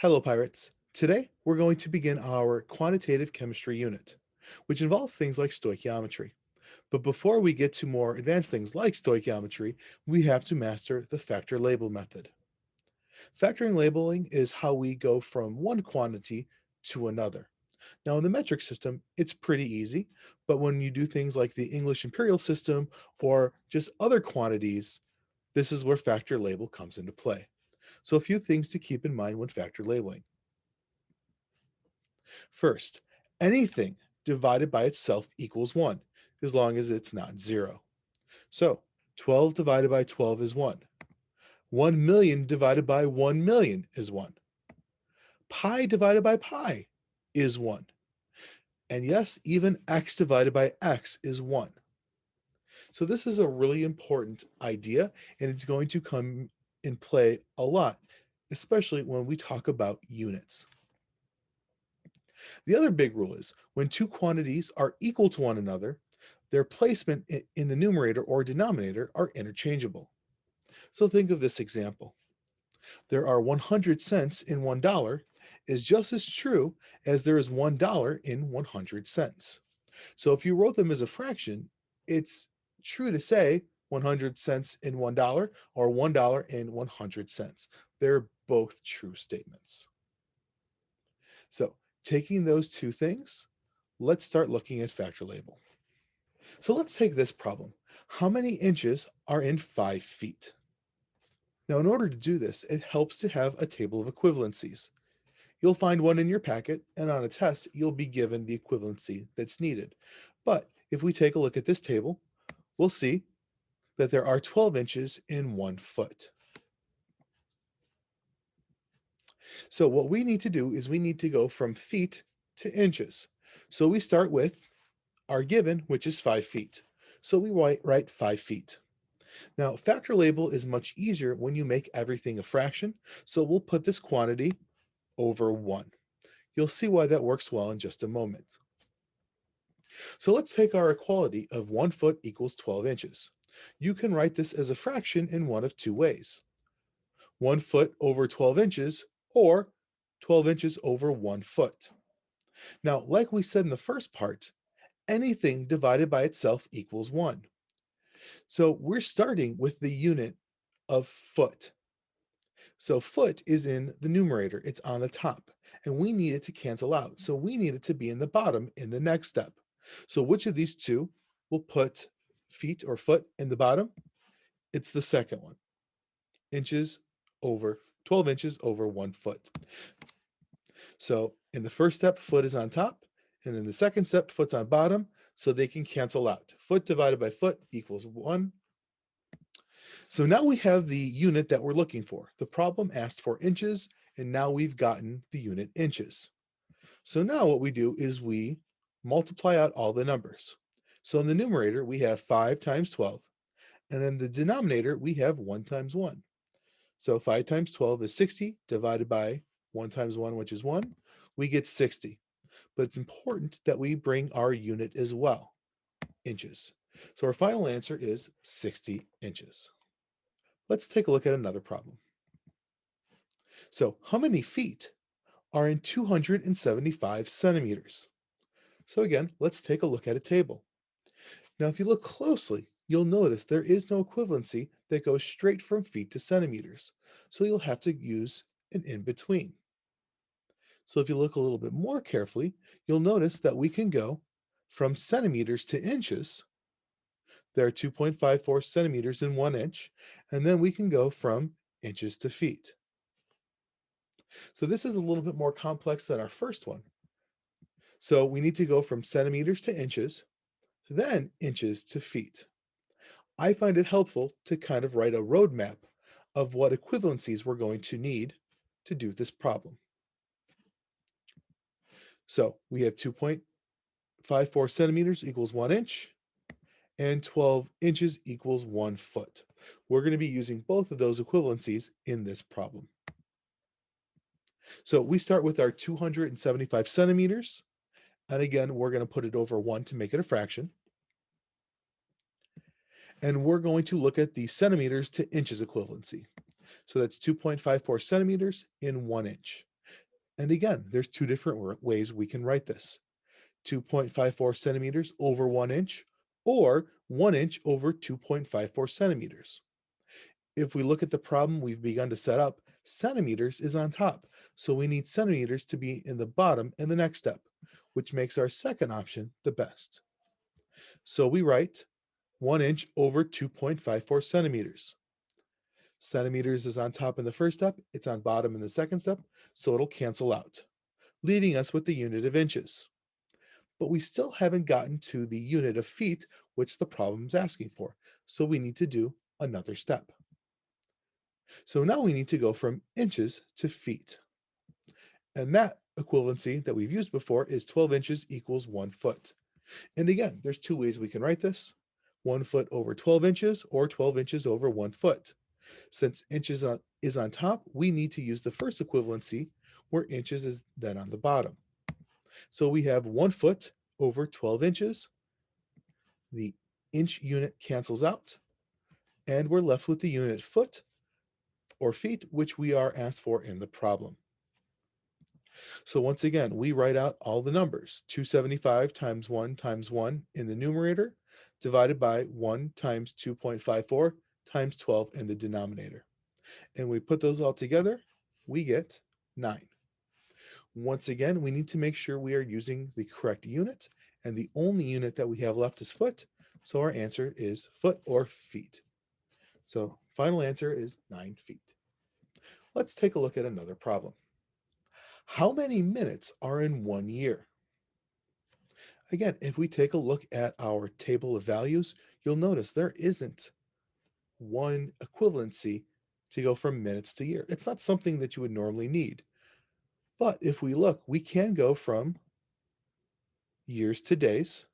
Hello, pirates. Today, we're going to begin our quantitative chemistry unit, which involves things like stoichiometry. But before we get to more advanced things like stoichiometry, we have to master the factor label method. Factoring labeling is how we go from one quantity to another. Now, in the metric system, it's pretty easy, but when you do things like the English imperial system or just other quantities, this is where factor label comes into play. So, a few things to keep in mind when factor labeling. First, anything divided by itself equals 1, as long as it's not 0. So 12 divided by 12 is 1. 1 million divided by 1 million is 1. Pi divided by pi is 1. And yes, even x divided by x is 1. So this is a really important idea, and it's going to come in play a lot, especially when we talk about units. The other big rule is when two quantities are equal to one another, their placement in the numerator or denominator are interchangeable. So think of this example. There are 100 cents in $1 is just as true as there is $1 in 100 cents. So if you wrote them as a fraction, it's true to say 100 cents in $1 or $1 in 100 cents. They're both true statements. So taking those two things, let's start looking at factor label. So let's take this problem. How many inches are in 5 feet? Now, in order to do this, it helps to have a table of equivalencies. You'll find one in your packet, and on a test, you'll be given the equivalency that's needed. But if we take a look at this table, we'll see that there are 12 inches in 1 foot. So what we need to do is we need to go from feet to inches. So we start with our given, which is 5 feet. So we write 5 feet. Now, factor label is much easier when you make everything a fraction, so we'll put this quantity over 1. You'll see why that works well in just a moment. So let's take our equality of 1 foot equals 12 inches. You can write this as a fraction in one of two ways. 1 foot over 12 inches or 12 inches over 1 foot. Now, like we said in the first part, anything divided by itself equals 1. So we're starting with the unit of foot. So foot is in the numerator, it's on the top, and we need it to cancel out. So we need it to be in the bottom in the next step. So which of these two will put feet or foot in the bottom? It's the second one, inches over 12 inches over 1 foot. So in the first step, foot is on top, and in the second step, foot's on bottom, so they can cancel out. Foot divided by foot equals 1. So now we have the unit that we're looking for. The problem asked for inches, and now we've gotten the unit inches. So now what we do is we multiply out all the numbers. So in the numerator, we have 5 times 12, and in the denominator, we have 1 times 1. So 5 times 12 is 60, divided by 1 times 1, which is 1. We get 60. But it's important that we bring our unit as well, inches. So our final answer is 60 inches. Let's take a look at another problem. So how many feet are in 275 centimeters? So again, let's take a look at a table. Now, if you look closely, you'll notice there is no equivalency that goes straight from feet to centimeters. So you'll have to use an in-between. So if you look a little bit more carefully, you'll notice that we can go from centimeters to inches. There are 2.54 centimeters in 1 inch, and then we can go from inches to feet. So this is a little bit more complex than our first one. So we need to go from centimeters to inches, then inches to feet. I find it helpful to kind of write a roadmap of what equivalencies we're going to need to do this problem. So we have 2.54 centimeters equals 1 inch, and 12 inches equals 1 foot. We're going to be using both of those equivalencies in this problem. So we start with our 275 centimeters, and again, we're going to put it over 1 to make it a fraction. And we're going to look at the centimeters to inches equivalency. So that's 2.54 centimeters in 1 inch. And again, there's two different ways we can write this. 2.54 centimeters over 1 inch, or 1 inch over 2.54 centimeters. If we look at the problem we've begun to set up, centimeters is on top, so we need centimeters to be in the bottom in the next step, which makes our second option the best. So we write 1 inch over 2.54 centimeters. Centimeters is on top in the first step, it's on bottom in the second step, so it'll cancel out, leaving us with the unit of inches. But we still haven't gotten to the unit of feet, which the problem's asking for, so we need to do another step. So now we need to go from inches to feet. And that equivalency that we've used before is 12 inches equals 1 foot. And again, there's two ways we can write this. 1 foot over 12 inches or 12 inches over 1 foot. Since inches is on top, we need to use the first equivalency where inches is then on the bottom. So we have 1 foot over 12 inches. The inch unit cancels out, and we're left with the unit foot or feet, which we are asked for in the problem. So once again, we write out all the numbers, 275 times 1 in the numerator, divided by 1 times 2.54 times 12 in the denominator. And we put those all together, we get 9. Once again, we need to make sure we are using the correct unit, and the only unit that we have left is foot, so our answer is foot or feet. So final answer is 9 feet. Let's take a look at another problem. How many minutes are in 1 year? Again, if we take a look at our table of values, you'll notice there isn't one equivalency to go from minutes to year. It's not something that you would normally need. But if we look, we can go from years to days,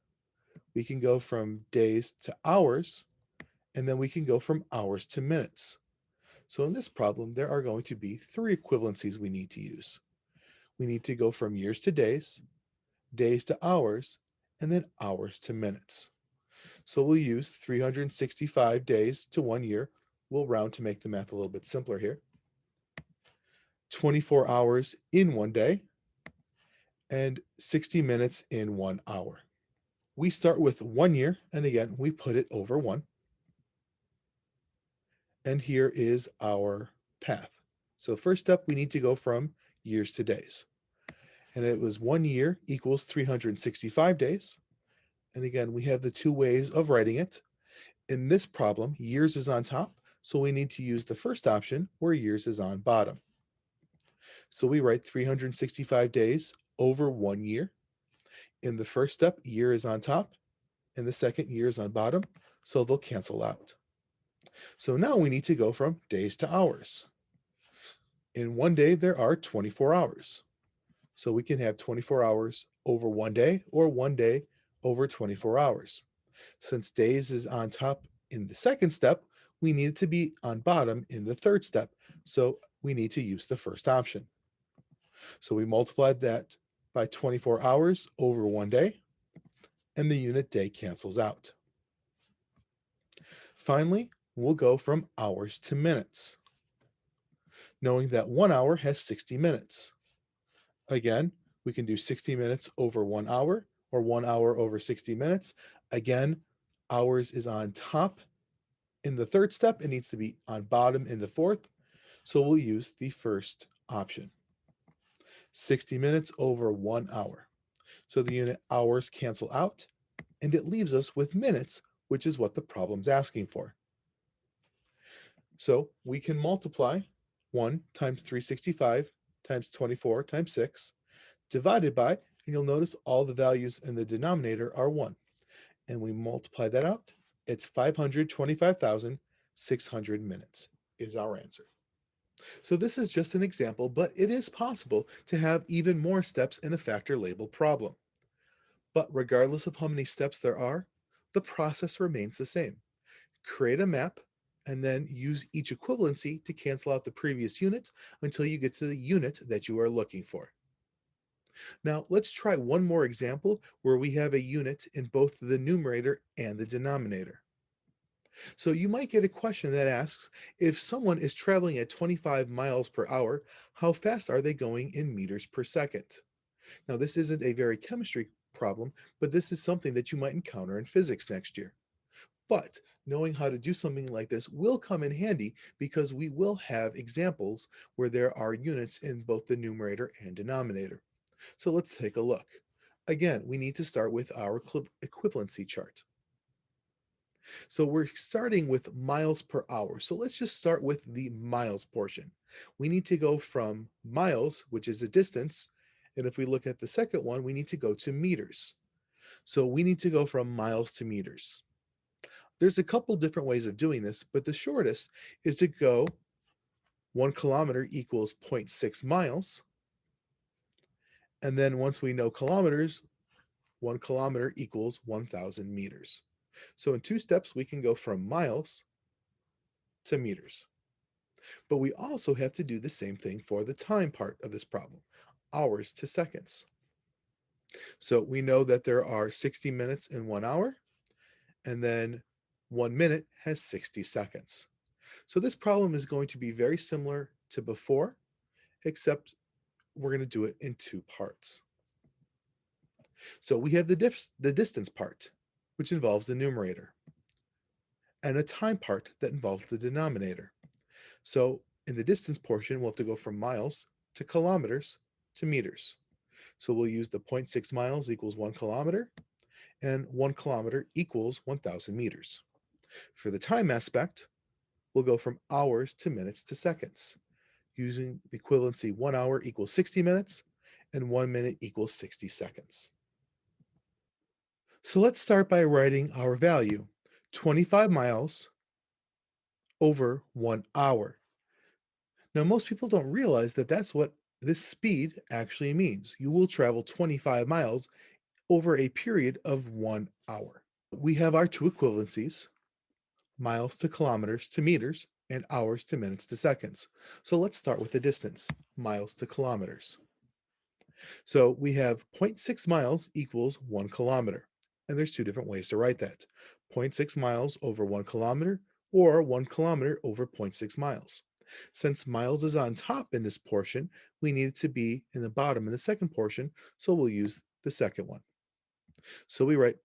we can go from days to hours, and then we can go from hours to minutes. So in this problem, there are going to be 3 equivalencies we need to use. We need to go from years to days, days to hours, and then hours to minutes. So we'll use 365 days to 1 year. We'll round to make the math a little bit simpler here. 24 hours in 1 day, and 60 minutes in 1 hour. We start with 1 year, and again, we put it over 1. And here is our path. So first step, we need to go from years to days. And it was 1 year equals 365 days. And again, we have the two ways of writing it. In this problem, years is on top, so we need to use the first option where years is on bottom. So we write 365 days over 1 year. In the first step, year is on top, and the second, year is on bottom, so they'll cancel out. So now we need to go from days to hours. In 1 day, there are 24 hours. So we can have 24 hours over 1 day or 1 day over 24 hours. Since days is on top in the second step, we need it to be on bottom in the third step. So we need to use the first option. So we multiplied that by 24 hours over 1 day, and the unit day cancels out. Finally, we'll go from hours to minutes, knowing that 1 hour has 60 minutes. Again, we can do 60 minutes over 1 hour or 1 hour over 60 minutes. Again, hours is on top in the third step. It needs to be on bottom in the fourth. So we'll use the first option. 60 minutes over 1 hour. So the unit hours cancel out, and it leaves us with minutes, which is what the problem's asking for. So we can multiply 1 times 365 times 24 times 6 divided by, and you'll notice all the values in the denominator are 1. And we multiply that out, it's 525,600 minutes is our answer. So this is just an example, but it is possible to have even more steps in a factor label problem. But regardless of how many steps there are, the process remains the same. Create a map, and then use each equivalency to cancel out the previous units until you get to the unit that you are looking for. Now, let's try one more example where we have a unit in both the numerator and the denominator. So you might get a question that asks, if someone is traveling at 25 miles per hour, how fast are they going in meters per second? Now, this isn't a very chemistry problem, but this is something that you might encounter in physics next year. But knowing how to do something like this will come in handy because we will have examples where there are units in both the numerator and denominator. So let's take a look. Again, we need to start with our equivalency chart. So we're starting with miles per hour. So let's just start with the miles portion. We need to go from miles, which is a distance, and if we look at the second one, we need to go to meters. So we need to go from miles to meters. There's a couple different ways of doing this, but the shortest is to go 1 kilometer equals 0.6 miles. And then once we know kilometers, 1 kilometer equals 1,000 meters. So in 2 steps, we can go from miles to meters. But we also have to do the same thing for the time part of this problem, hours to seconds. So we know that there are 60 minutes in 1 hour, and then 1 minute has 60 seconds. So this problem is going to be very similar to before, except we're going to do it in 2 parts. So we have the distance part, which involves the numerator, and a time part that involves the denominator. So in the distance portion, we'll have to go from miles to kilometers to meters. So we'll use the 0.6 miles equals 1 kilometer, and 1 kilometer equals 1,000 meters. For the time aspect, we'll go from hours to minutes to seconds, using the equivalency 1 hour equals 60 minutes, and 1 minute equals 60 seconds. So let's start by writing our value, 25 miles over 1 hour. Now, most people don't realize that that's what this speed actually means. You will travel 25 miles over a period of 1 hour. We have our 2 equivalencies, miles to kilometers to meters, and hours to minutes to seconds. So let's start with the distance, miles to kilometers. So we have 0.6 miles equals 1 kilometer. And there's 2 different ways to write that. 0.6 miles over 1 kilometer, or 1 kilometer over 0.6 miles. Since miles is on top in this portion, we need it to be in the bottom in the second portion, so we'll use the second one. So we write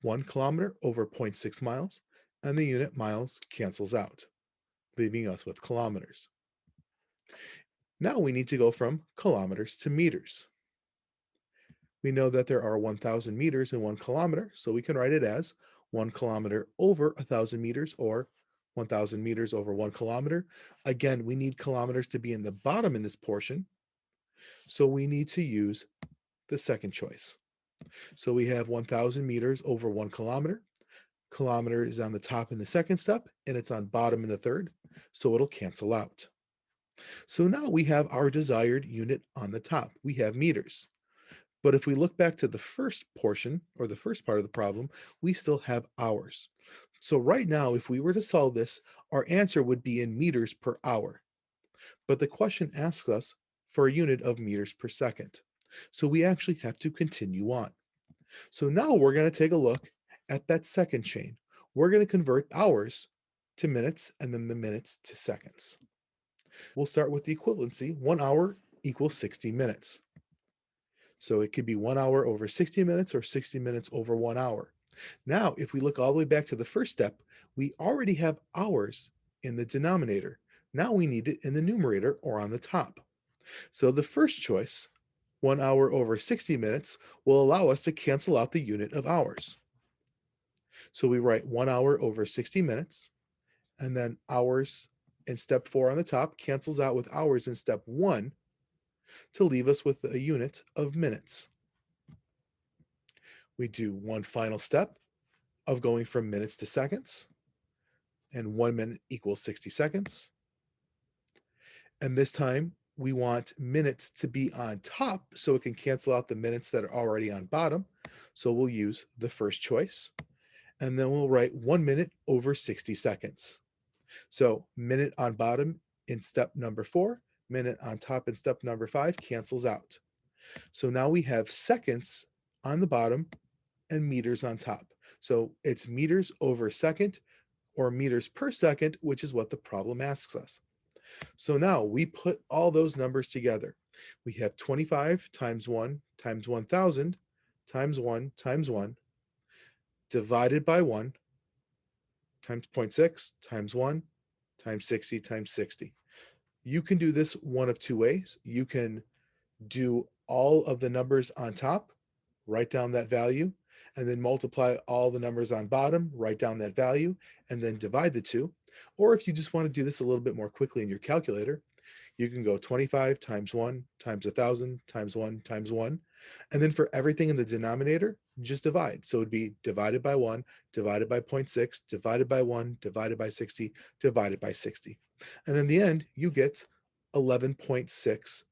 1 kilometer over 0.6 miles, and the unit miles cancels out, leaving us with kilometers. Now we need to go from kilometers to meters. We know that there are 1,000 meters in 1 kilometer, so we can write it as 1 kilometer over 1,000 meters, or 1,000 meters over 1 kilometer. Again, we need kilometers to be in the bottom in this portion, so we need to use the second choice. So we have 1,000 meters over 1 kilometer. Kilometer is on the top in the second step, and it's on bottom in the third, so it'll cancel out. So now we have our desired unit on the top. We have meters. But if we look back to the first portion, or the first part of the problem, we still have hours. So right now, if we were to solve this, our answer would be in meters per hour. But the question asks us for a unit of meters per second. So we actually have to continue on. So now we're going to take a look at that second chain. We're going to convert hours to minutes, and then the minutes to seconds. We'll start with the equivalency. 1 hour equals 60 minutes. So it could be 1 hour over 60 minutes, or 60 minutes over 1 hour. Now, if we look all the way back to the first step, we already have hours in the denominator. Now we need it in the numerator, or on the top. So the first choice, 1 hour over 60 minutes, will allow us to cancel out the unit of hours. So we write 1 hour over 60 minutes, and then hours in step 4 on the top cancels out with hours in step 1 to leave us with a unit of minutes. We do one final step of going from minutes to seconds, and 1 minute equals 60 seconds. And this time we want minutes to be on top so it can cancel out the minutes that are already on bottom. So we'll use the first choice, and then we'll write 1 minute over 60 seconds. So minute on bottom in step number 4, minute on top in step number 5 cancels out. So now we have seconds on the bottom and meters on top. So it's meters over second, or meters per second, which is what the problem asks us. So now we put all those numbers together. We have 25 times 1 times 1,000 times 1 times 1 divided by 1 times 0.6 times 1 times 60 times 60. You can do this one of two ways. You can do all of the numbers on top, write down that value, and then multiply all the numbers on bottom, write down that value, and then divide the two. Or if you just want to do this a little bit more quickly in your calculator, you can go 25 times 1 times 1,000 times 1 times 1. And then for everything in the denominator, just divide. So it would be divided by 1, divided by 0.6, divided by 1, divided by 60, divided by 60. And in the end, you get 11.6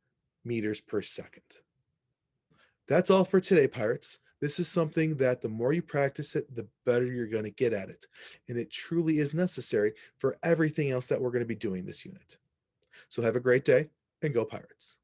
meters per second. That's all for today, Pirates. This is something that the more you practice it, the better you're going to get at it. And it truly is necessary for everything else that we're going to be doing this unit. So have a great day and go Pirates.